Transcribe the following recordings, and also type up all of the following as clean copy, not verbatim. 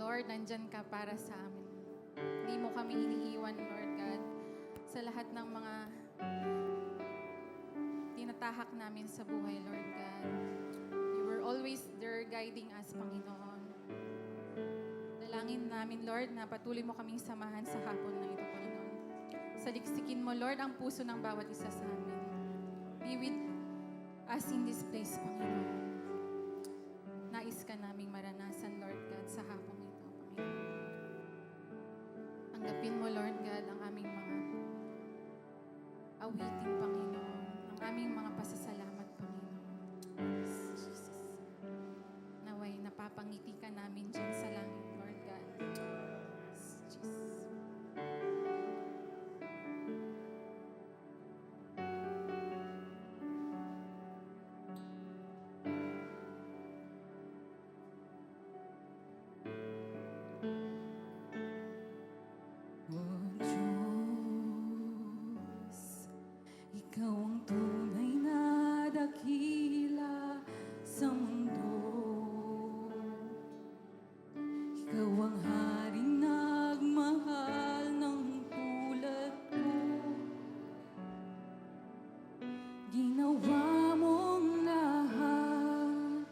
Lord, nandyan ka para sa amin. Hindi mo kami iniiwan, Lord God, sa lahat ng mga tinatahak namin sa buhay, Lord God. You were always there guiding us, Panginoon. Dalangin namin, Lord, na patuloy mo kaming samahan sa hapon na ito, Panginoon. Saliksikin mo, Lord, ang puso ng bawat isa sa amin. Be with us in this place, Panginoon. Nais ka naming maranasan, Lord God, sa hapong ito, Panginoon. Tanggapin mo, Lord God, ang aming mga awiting, Panginoon. Ang aming mga pasasalamat, Panginoon. Yes, Jesus. Naway, napapangiti ka namin dyan sa langit, Lord God. Yes, Jesus. Ikaw ang tunay na dakila sa mundo. Ikaw ang haring nagmahal ng tulad ko. Ginawa mong lahat,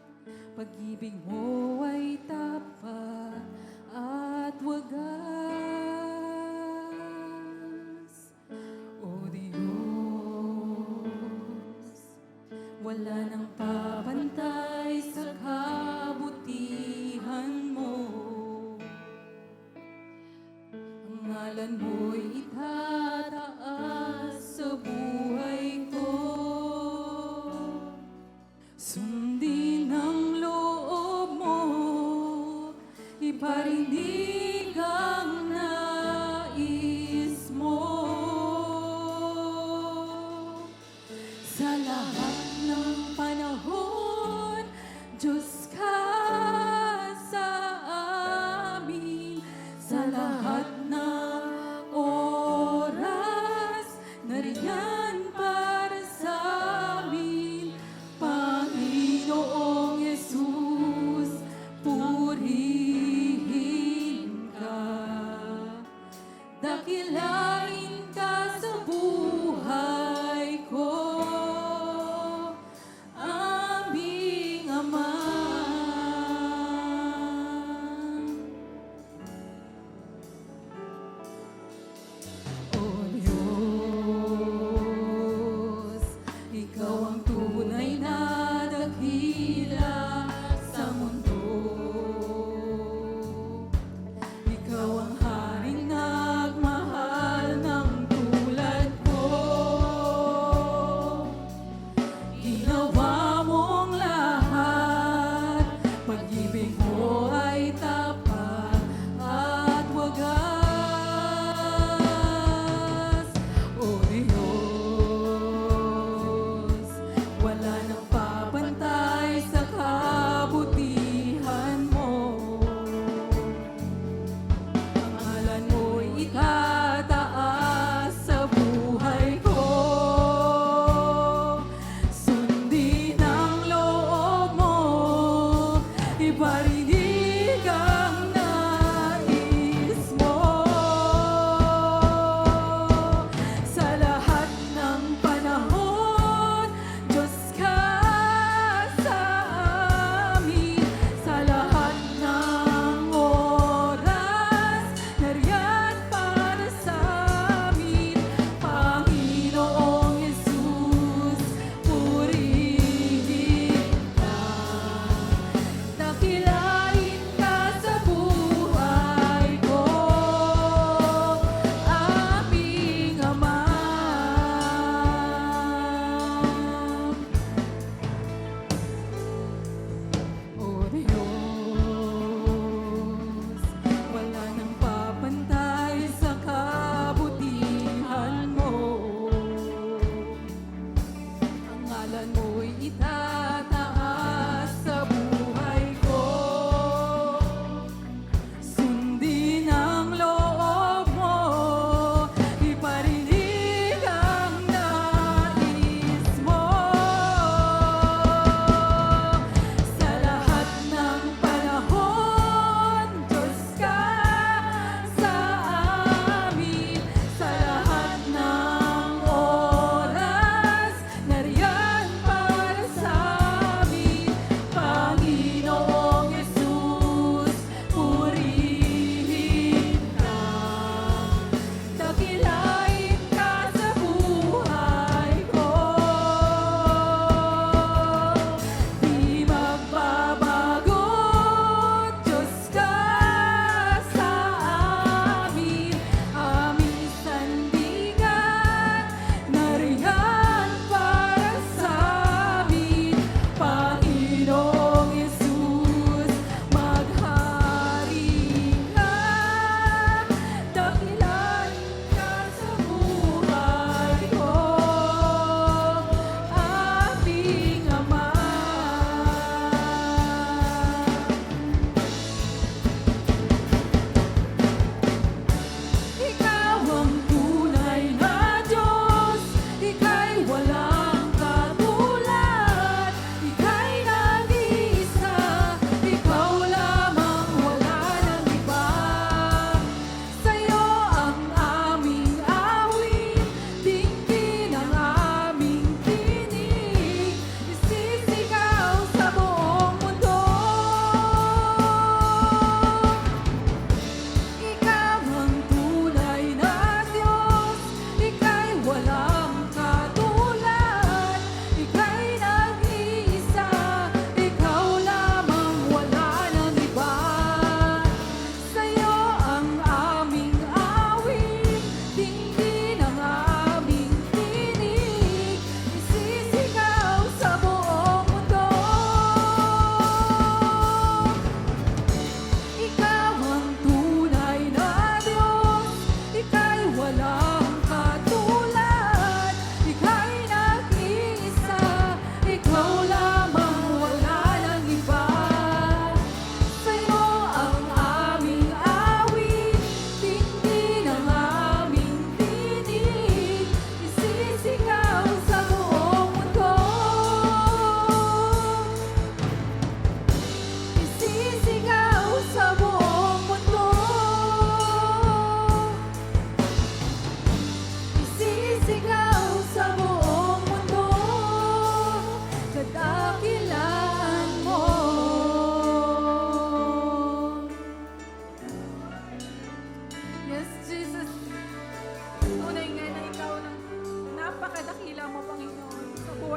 pag-ibig mo ay tapat at wagas. Wala nang papantay sa kabutihan mo. Ang ngalan mo'y itataas sa buhay ko. Sundin ang loob mo, iparinig ang nais mo. Sa lahat ng panahon, Diyos ka sa amin. Sa lahat ng oras, nariyan para sa amin. Panginoong Yesus, purihin ka. Dakilain ka sa buhay ko.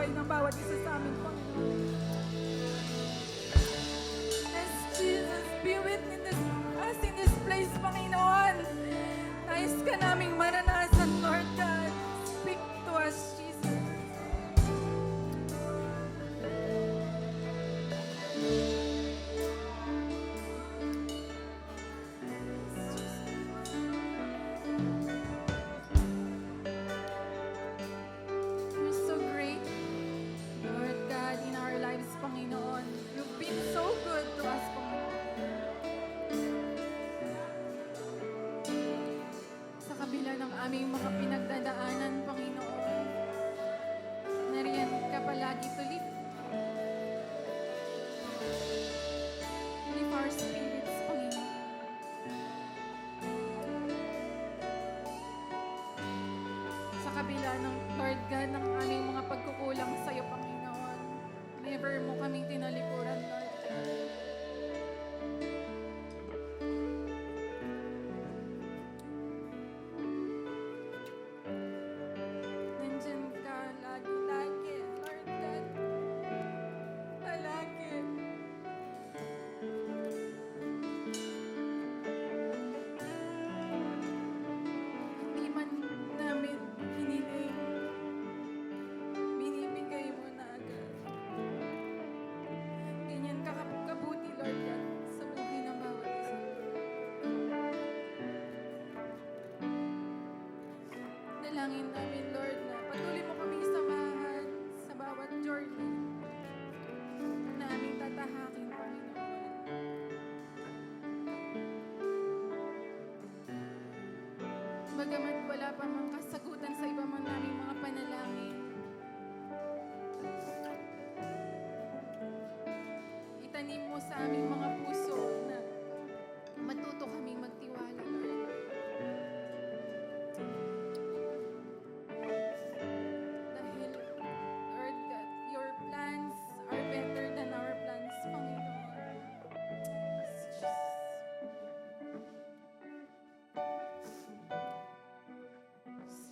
buhay ng bawat isa sa amin, Panginoon. Yes, Jesus, be with us in this place, Panginoon. Nais ka naming maranasan, Lord God. Speak to us, Jesus. You're so great, Lord God, in our lives, Panginoon. You've been so good to us, Panginoon. Sa kabila ng aming mga pinagdadaanan, Panginoon, nariyan ka palagi to lift our spirits, Panginoon. Sa kabila ng, Lord God, ng aming mga pagkukulang sa iyo, Panginoon, never mo kaming tinalikuran, Lord God. Nandyan ka lagi-lagi, Lord God. Palagi. Hindi man namin hiniling, binibigay mo na agad. Ganyan ka kabuti, Lord God, sa buhay ng bawat isa. Dalangin namin, Lord, na patuloy mo kaming samahan sa bawat journey na aming tatahakin, Panginoon. Bagamat wala pa mang kasagutan sa iba man naming mga panalangin, itanim mo sa aming mga puso na matuto kaming magtiwala, Lord. Dahil, Lord God, your plans are better than our plans, Panginoon.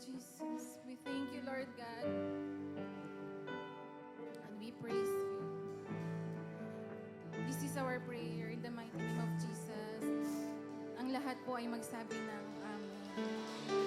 Jesus, we thank you, Lord God, and we praise you. This is our prayer in the mighty name of Jesus. Ang lahat po ay magsabi ng Amen.